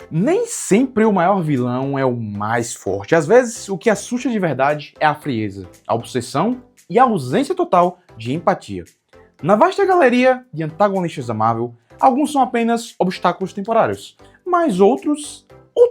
Nem sempre o maior vilão é o mais forte. Às vezes, o que assusta de verdade é a frieza, a obsessão e a ausência total de empatia. Na vasta galeria de antagonistas da Marvel, alguns são apenas obstáculos temporários, mas outros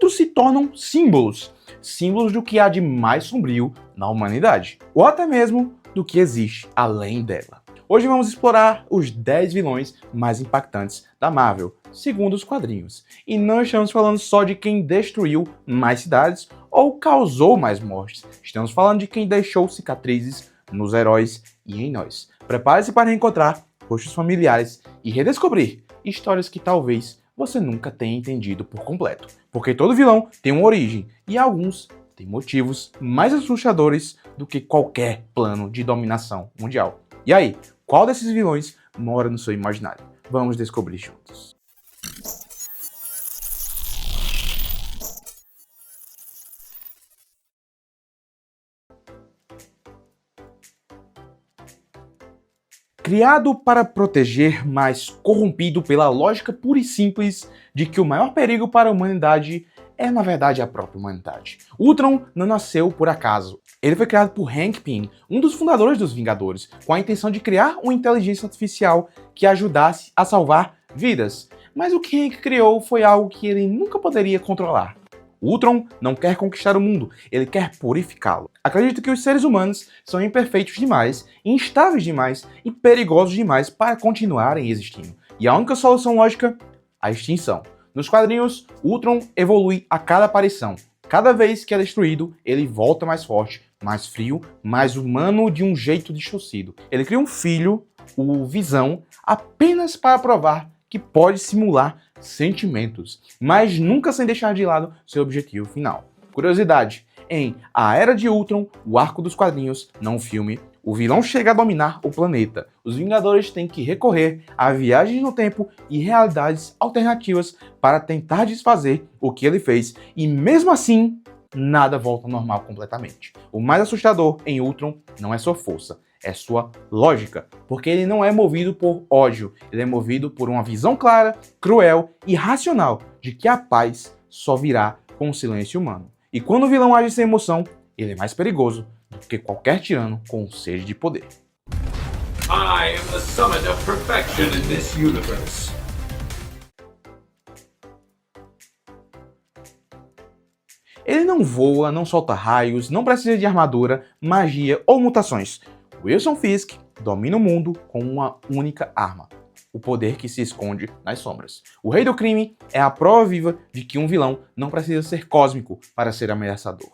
se tornam símbolos. Símbolos do que há de mais sombrio na humanidade, ou até mesmo do que existe além dela. Hoje vamos explorar os 10 vilões mais impactantes da Marvel, segundo os quadrinhos. E não estamos falando só de quem destruiu mais cidades ou causou mais mortes. Estamos falando de quem deixou cicatrizes nos heróis e em nós. Prepare-se para encontrar rostos familiares e redescobrir histórias que talvez você nunca tenha entendido por completo. Porque todo vilão tem uma origem e alguns têm motivos mais assustadores do que qualquer plano de dominação mundial. E aí, qual desses vilões mora no seu imaginário? Vamos descobrir juntos. Criado para proteger, mas corrompido pela lógica pura e simples de que o maior perigo para a humanidade é, na verdade, a própria humanidade. Ultron não nasceu por acaso. Ele foi criado por Hank Pym, um dos fundadores dos Vingadores, com a intenção de criar uma inteligência artificial que ajudasse a salvar vidas. Mas o que Hank criou foi algo que ele nunca poderia controlar. Ultron não quer conquistar o mundo, ele quer purificá-lo. Acredito que os seres humanos são imperfeitos demais, instáveis demais e perigosos demais para continuarem existindo. E a única solução lógica? A extinção. Nos quadrinhos, Ultron evolui a cada aparição. Cada vez que é destruído, ele volta mais forte, mais frio, mais humano de um jeito distorcido. Ele cria um filho, o Visão, apenas para provar que pode simular sentimentos, mas nunca sem deixar de lado seu objetivo final. Curiosidade, em A Era de Ultron, o arco dos quadrinhos, não o filme, o vilão chega a dominar o planeta. Os Vingadores têm que recorrer a viagens no tempo e realidades alternativas para tentar desfazer o que ele fez, e mesmo assim, nada volta ao normal completamente. O mais assustador em Ultron não é sua força, é sua lógica, porque ele não é movido por ódio, ele é movido por uma visão clara, cruel e racional de que a paz só virá com o silêncio humano. E quando o vilão age sem emoção, ele é mais perigoso do que qualquer tirano com sede de poder. I am the summit of perfection in this universe. Ele não voa, não solta raios, não precisa de armadura, magia ou mutações. Wilson Fisk domina o mundo com uma única arma, o poder que se esconde nas sombras. O Rei do Crime é a prova viva de que um vilão não precisa ser cósmico para ser ameaçador.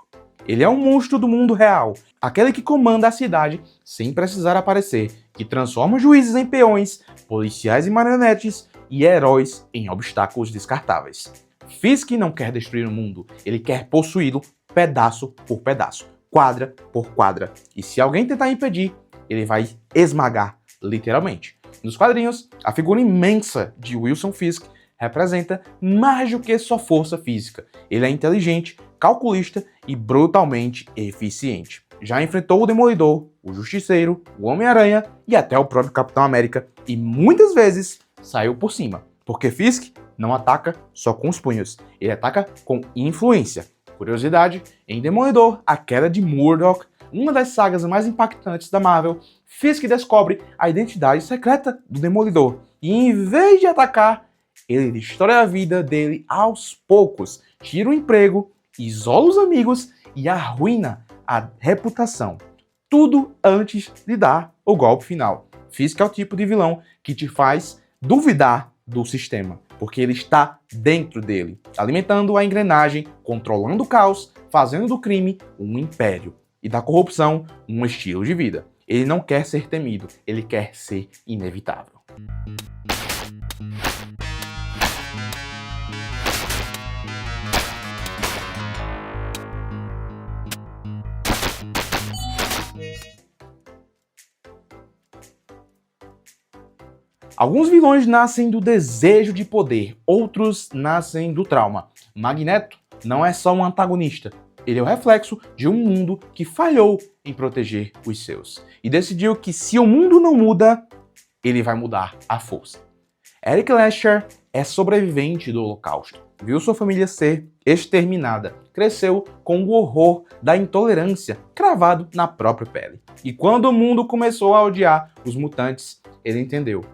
Ele é um monstro do mundo real, aquele que comanda a cidade sem precisar aparecer, que transforma juízes em peões, policiais em marionetes e heróis em obstáculos descartáveis. Fisk não quer destruir o mundo, ele quer possuí-lo pedaço por pedaço, quadra por quadra. E se alguém tentar impedir, ele vai esmagar, literalmente. Nos quadrinhos, a figura imensa de Wilson Fisk representa mais do que sua força física. Ele é inteligente, calculista e brutalmente eficiente. Já enfrentou o Demolidor, o Justiceiro, o Homem-Aranha e até o próprio Capitão América, e muitas vezes saiu por cima, porque Fisk não ataca só com os punhos, ele ataca com influência. Curiosidade, em Demolidor, a queda de Murdock, uma das sagas mais impactantes da Marvel, Fisk descobre a identidade secreta do Demolidor, e em vez de atacar, ele destrói a vida dele aos poucos, tira o emprego, isola os amigos e arruina a reputação. Tudo antes de dar o golpe final. Fisk é o tipo de vilão que te faz duvidar do sistema, porque ele está dentro dele, alimentando a engrenagem, controlando o caos, fazendo do crime um império e da corrupção um estilo de vida. Ele não quer ser temido, ele quer ser inevitável. Alguns vilões nascem do desejo de poder, outros nascem do trauma. Magneto não é só um antagonista, ele é o reflexo de um mundo que falhou em proteger os seus e decidiu que se o mundo não muda, ele vai mudar à força. Eric Lester é sobrevivente do Holocausto. Viu sua família ser exterminada. Cresceu com o horror da intolerância cravado na própria pele. E quando o mundo começou a odiar os mutantes, ele entendeu: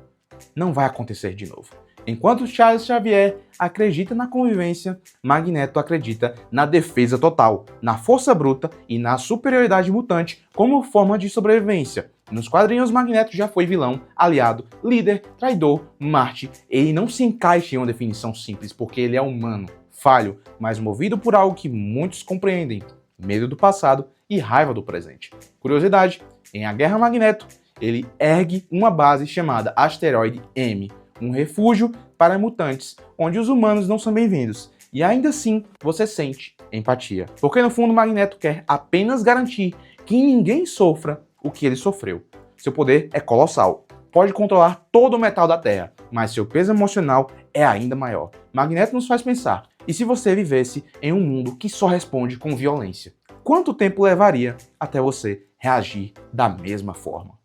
não vai acontecer de novo. Enquanto Charles Xavier acredita na convivência, Magneto acredita na defesa total, na força bruta e na superioridade mutante como forma de sobrevivência. Nos quadrinhos, Magneto já foi vilão, aliado, líder, traidor, Marte. Ele não se encaixa em uma definição simples, porque ele é humano, falho, mas movido por algo que muitos compreendem: medo do passado e raiva do presente. Curiosidade, em A Guerra Magneto, ele ergue uma base chamada Asteroide M, um refúgio para mutantes, onde os humanos não são bem-vindos. E ainda assim, você sente empatia. Porque no fundo, Magneto quer apenas garantir que ninguém sofra o que ele sofreu. Seu poder é colossal. Pode controlar todo o metal da Terra, mas seu peso emocional é ainda maior. Magneto nos faz pensar: e se você vivesse em um mundo que só responde com violência? Quanto tempo levaria até você reagir da mesma forma?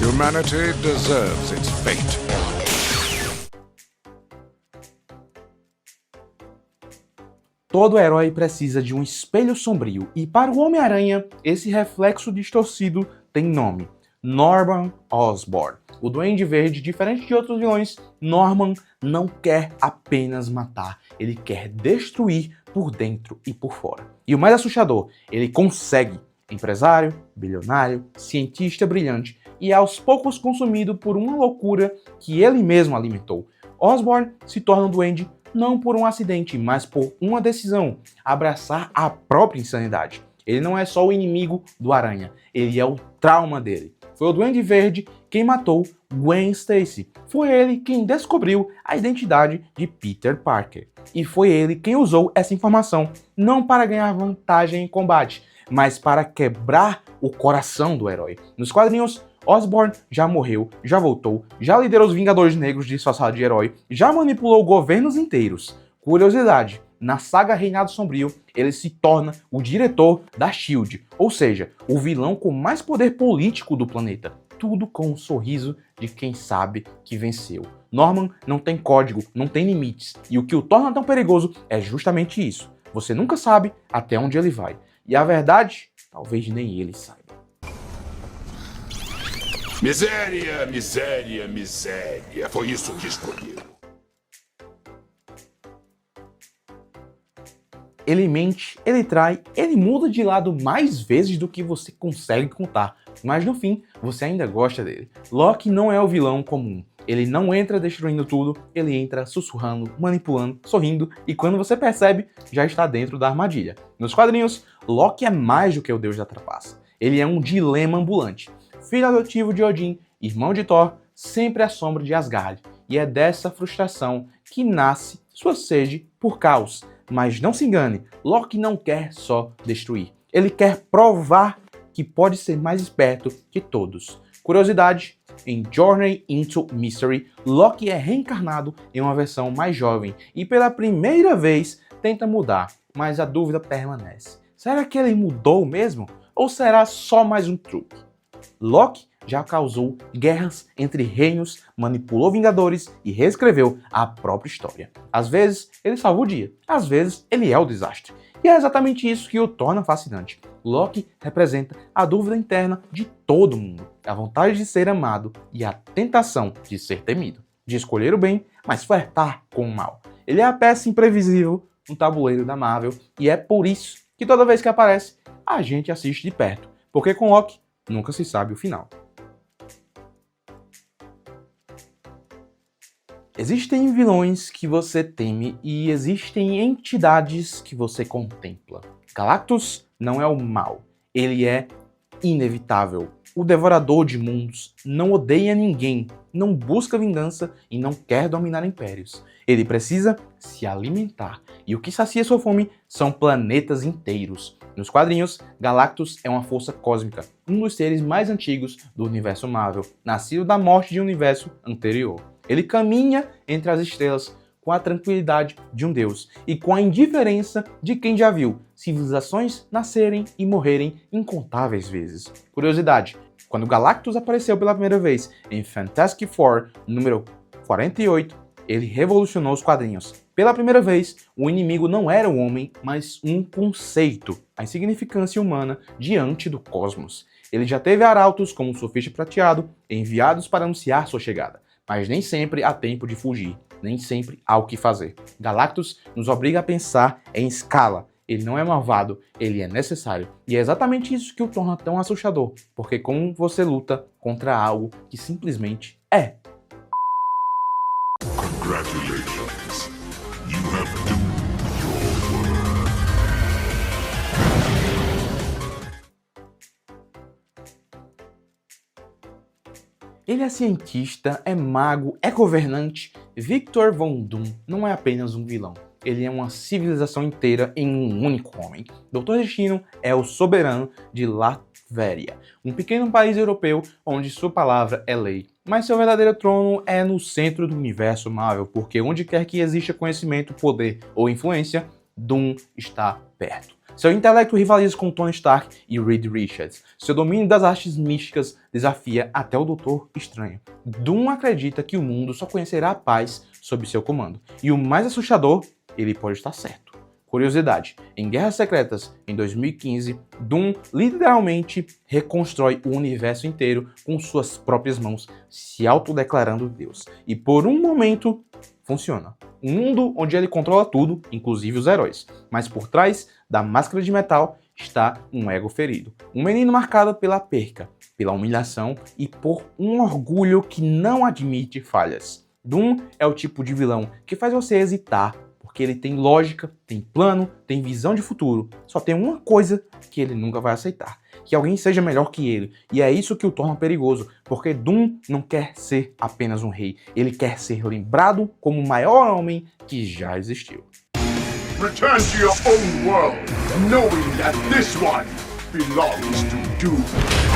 Humanity deserves its fate. Todo herói precisa de um espelho sombrio, e para o Homem-Aranha, esse reflexo distorcido tem nome: Norman Osborn. O Duende Verde, diferente de outros vilões, Norman não quer apenas matar, ele quer destruir por dentro e por fora. E o mais assustador, ele consegue. Empresário, bilionário, cientista brilhante e aos poucos consumido por uma loucura que ele mesmo alimentou. Osborn se torna um duende não por um acidente, mas por uma decisão: abraçar a própria insanidade. Ele não é só o inimigo do Aranha, ele é o trauma dele. Foi o Duende Verde quem matou Gwen Stacy. Foi ele quem descobriu a identidade de Peter Parker. E foi ele quem usou essa informação não para ganhar vantagem em combate, mas para quebrar o coração do herói. Nos quadrinhos, Osborn já morreu, já voltou, já liderou os Vingadores Negros disfarçado de herói, já manipulou governos inteiros. Curiosidade, na saga Reinado Sombrio, ele se torna o diretor da SHIELD, ou seja, o vilão com mais poder político do planeta. Tudo com um sorriso de quem sabe que venceu. Norman não tem código, não tem limites, e o que o torna tão perigoso é justamente isso: você nunca sabe até onde ele vai. E a verdade, talvez nem ele saiba. Miséria, miséria, miséria. Foi isso que escolheu. Ele mente, ele trai, ele muda de lado mais vezes do que você consegue contar, mas no fim, você ainda gosta dele. Loki não é o vilão comum. Ele não entra destruindo tudo, ele entra sussurrando, manipulando, sorrindo, e quando você percebe, já está dentro da armadilha. Nos quadrinhos, Loki é mais do que o deus da trapaça. Ele é um dilema ambulante. Filho adotivo de Odin, irmão de Thor, sempre à sombra de Asgard. E é dessa frustração que nasce sua sede por caos. Mas não se engane, Loki não quer só destruir. Ele quer provar que pode ser mais esperto que todos. Curiosidade, em Journey into Mystery, Loki é reencarnado em uma versão mais jovem e pela primeira vez tenta mudar, mas a dúvida permanece. Será que ele mudou mesmo? Ou será só mais um truque? Loki já causou guerras entre reinos, manipulou Vingadores e reescreveu a própria história. Às vezes, ele salva o dia, às vezes, ele é o desastre. E é exatamente isso que o torna fascinante. Loki representa a dúvida interna de todo mundo, a vontade de ser amado e a tentação de ser temido, de escolher o bem, mas flertar com o mal. Ele é a peça imprevisível no tabuleiro da Marvel e é por isso que toda vez que aparece, a gente assiste de perto, porque com Loki nunca se sabe o final. Existem vilões que você teme e existem entidades que você contempla. Galactus não é o mal, ele é inevitável. O devorador de mundos não odeia ninguém, não busca vingança e não quer dominar impérios. Ele precisa se alimentar, e o que sacia sua fome são planetas inteiros. Nos quadrinhos, Galactus é uma força cósmica, um dos seres mais antigos do universo Marvel, nascido da morte de um universo anterior. Ele caminha entre as estrelas com a tranquilidade de um deus e com a indiferença de quem já viu civilizações nascerem e morrerem incontáveis vezes. Curiosidade, quando Galactus apareceu pela primeira vez em Fantastic Four número 48, ele revolucionou os quadrinhos. Pela primeira vez, o inimigo não era o homem, mas um conceito, a insignificância humana diante do cosmos. Ele já teve arautos como o Surfista Prateado, enviados para anunciar sua chegada, mas nem sempre há tempo de fugir, nem sempre há o que fazer. Galactus nos obriga a pensar em escala. Ele não é malvado, ele é necessário. E é exatamente isso que o torna tão assustador, porque como você luta contra algo que simplesmente é. Congratulations. You have doomed your world. Ele é cientista, é mago, é governante. Victor Von Doom não é apenas um vilão. Ele é uma civilização inteira em um único homem. Dr. Destino é o soberano de Latveria, um pequeno país europeu onde sua palavra é lei. Mas seu verdadeiro trono é no centro do universo Marvel, porque onde quer que exista conhecimento, poder ou influência, Doom está perto. Seu intelecto rivaliza com Tony Stark e Reed Richards. Seu domínio das artes místicas desafia até o Doutor Estranho. Doom acredita que o mundo só conhecerá a paz sob seu comando. E o mais assustador, ele pode estar certo. Curiosidade, em Guerras Secretas, em 2015, Doom literalmente reconstrói o universo inteiro com suas próprias mãos, se autodeclarando Deus. E por um momento, funciona. Um mundo onde ele controla tudo, inclusive os heróis. Mas por trás da máscara de metal está um ego ferido. Um menino marcado pela perca, pela humilhação e por um orgulho que não admite falhas. Doom é o tipo de vilão que faz você hesitar, porque ele tem lógica, tem plano, tem visão de futuro. Só tem uma coisa que ele nunca vai aceitar: que alguém seja melhor que ele. E é isso que o torna perigoso, porque Doom não quer ser apenas um rei. Ele quer ser lembrado como o maior homem que já existiu. Return to your own world, knowing that this one belongs to Doom.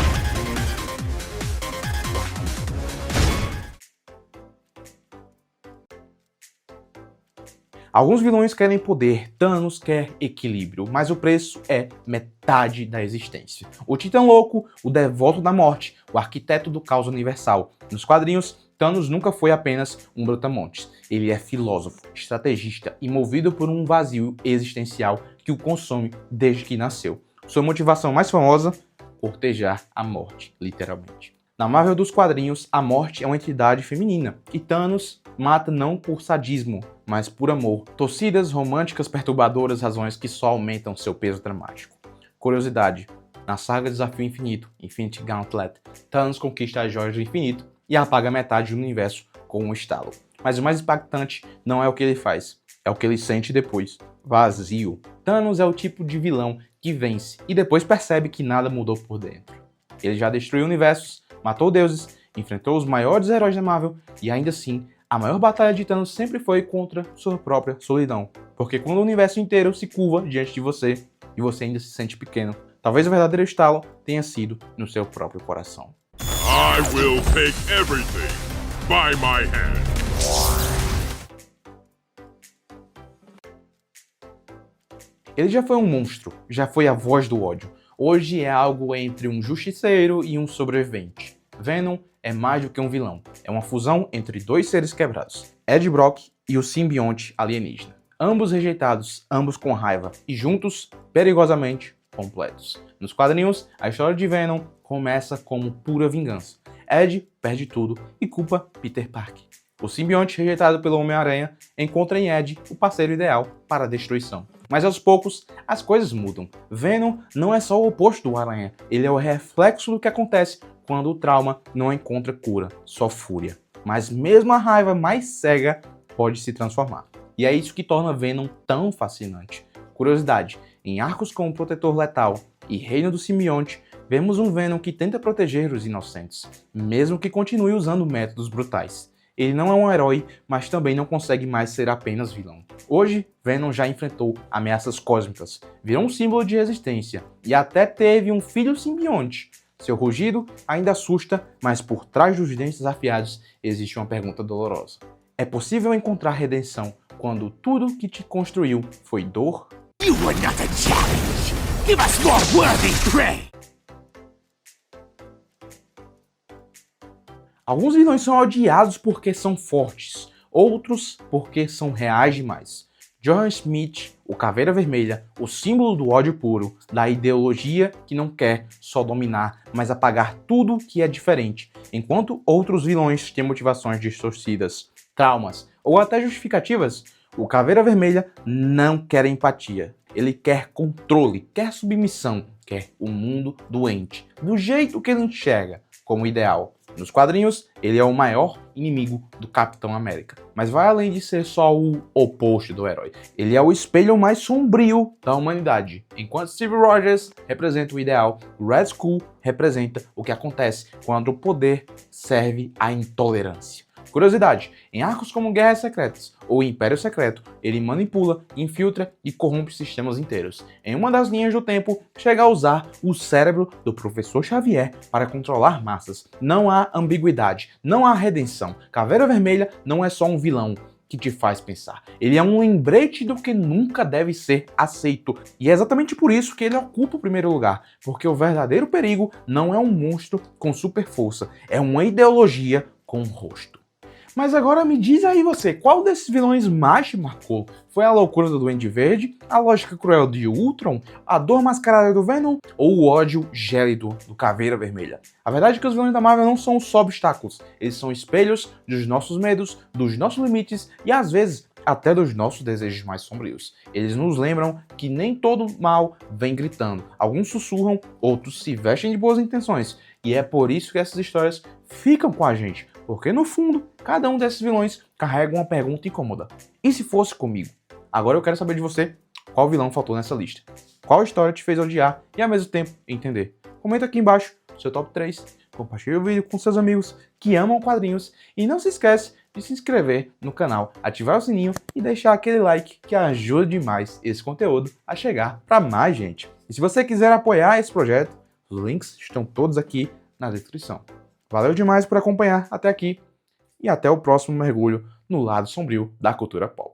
Alguns vilões querem poder, Thanos quer equilíbrio, mas o preço é metade da existência. O Titã Louco, o Devoto da Morte, o Arquiteto do Caos Universal. Nos quadrinhos, Thanos nunca foi apenas um brutamontes. Ele é filósofo, estrategista e movido por um vazio existencial que o consome desde que nasceu. Sua motivação mais famosa? Cortejar a morte, literalmente. Na Marvel dos quadrinhos, a morte é uma entidade feminina, e Thanos mata não por sadismo, mas por amor. Torcidas românticas perturbadoras, razões que só aumentam seu peso dramático. Curiosidade, na saga Desafio Infinito, Infinity Gauntlet, Thanos conquista as Joias do Infinito e apaga metade do universo com um estalo. Mas o mais impactante não é o que ele faz, é o que ele sente depois. Vazio. Thanos é o tipo de vilão que vence e depois percebe que nada mudou por dentro. Ele já destruiu universos, matou deuses, enfrentou os maiores heróis da Marvel e ainda assim, a maior batalha de Thanos sempre foi contra sua própria solidão. Porque quando o universo inteiro se curva diante de você e você ainda se sente pequeno, talvez o verdadeiro estalo tenha sido no seu próprio coração. I will take everything by my hand. Ele já foi um monstro, já foi a voz do ódio. Hoje é algo entre um justiceiro e um sobrevivente. Venom é mais do que um vilão. É uma fusão entre dois seres quebrados, Ed Brock e o simbionte alienígena. Ambos rejeitados, ambos com raiva e juntos, perigosamente completos. Nos quadrinhos, a história de Venom começa como pura vingança. Ed perde tudo e culpa Peter Parker. O simbionte rejeitado pelo Homem-Aranha encontra em Ed o parceiro ideal para a destruição. Mas aos poucos, as coisas mudam. Venom não é só o oposto do Aranha, ele é o reflexo do que acontece quando o trauma não encontra cura, só fúria. Mas mesmo a raiva mais cega pode se transformar. E é isso que torna Venom tão fascinante. Curiosidade, em arcos como Protetor Letal e Reino do Simbionte, vemos um Venom que tenta proteger os inocentes, mesmo que continue usando métodos brutais. Ele não é um herói, mas também não consegue mais ser apenas vilão. Hoje, Venom já enfrentou ameaças cósmicas, virou um símbolo de resistência e até teve um filho simbionte. Seu rugido ainda assusta, mas por trás dos dentes afiados existe uma pergunta dolorosa. É possível encontrar redenção quando tudo que te construiu foi dor? You were not a challenge! Give us more worthy prey! Alguns vilões são odiados porque são fortes. outros porque são reais demais. Johan Smith, o Caveira Vermelha, o símbolo do ódio puro, da ideologia que não quer só dominar, mas apagar tudo que é diferente, enquanto outros vilões têm motivações distorcidas, traumas ou até justificativas, o Caveira Vermelha não quer empatia. Ele quer controle, quer submissão, quer um mundo doente, do jeito que ele enxerga como ideal. Nos quadrinhos, ele é o maior inimigo do Capitão América, mas vai além de ser só o oposto do herói. Ele é o espelho mais sombrio da humanidade. Enquanto Steve Rogers representa o ideal, Red Skull representa o que acontece quando o poder serve à intolerância. Curiosidade, em arcos como Guerras Secretas ou Império Secreto, ele manipula, infiltra e corrompe sistemas inteiros. Em uma das linhas do tempo, chega a usar o cérebro do Professor Xavier para controlar massas. Não há ambiguidade, não há redenção. Caveira Vermelha não é só um vilão que te faz pensar. Ele é um lembrete do que nunca deve ser aceito. E é exatamente por isso que ele ocupa o primeiro lugar, porque o verdadeiro perigo não é um monstro com super força, é uma ideologia com rosto. Mas agora me diz aí você, qual desses vilões mais te marcou? Foi a loucura do Duende Verde, a lógica cruel de Ultron, a dor mascarada do Venom ou o ódio gélido do Caveira Vermelha? A verdade é que os vilões da Marvel não são só obstáculos, eles são espelhos dos nossos medos, dos nossos limites e às vezes até dos nossos desejos mais sombrios. Eles nos lembram que nem todo mal vem gritando. Alguns sussurram, outros se vestem de boas intenções. E é por isso que essas histórias ficam com a gente. Porque no fundo, cada um desses vilões carrega uma pergunta incômoda. E se fosse comigo? Agora eu quero saber de você, qual vilão faltou nessa lista? Qual história te fez odiar e ao mesmo tempo entender? Comenta aqui embaixo seu top 3, compartilhe o vídeo com seus amigos que amam quadrinhos e não se esquece de se inscrever no canal, ativar o sininho e deixar aquele like que ajuda demais esse conteúdo a chegar para mais gente. E se você quiser apoiar esse projeto, os links estão todos aqui na descrição. Valeu demais por acompanhar até aqui e até o próximo mergulho no lado sombrio da cultura pop.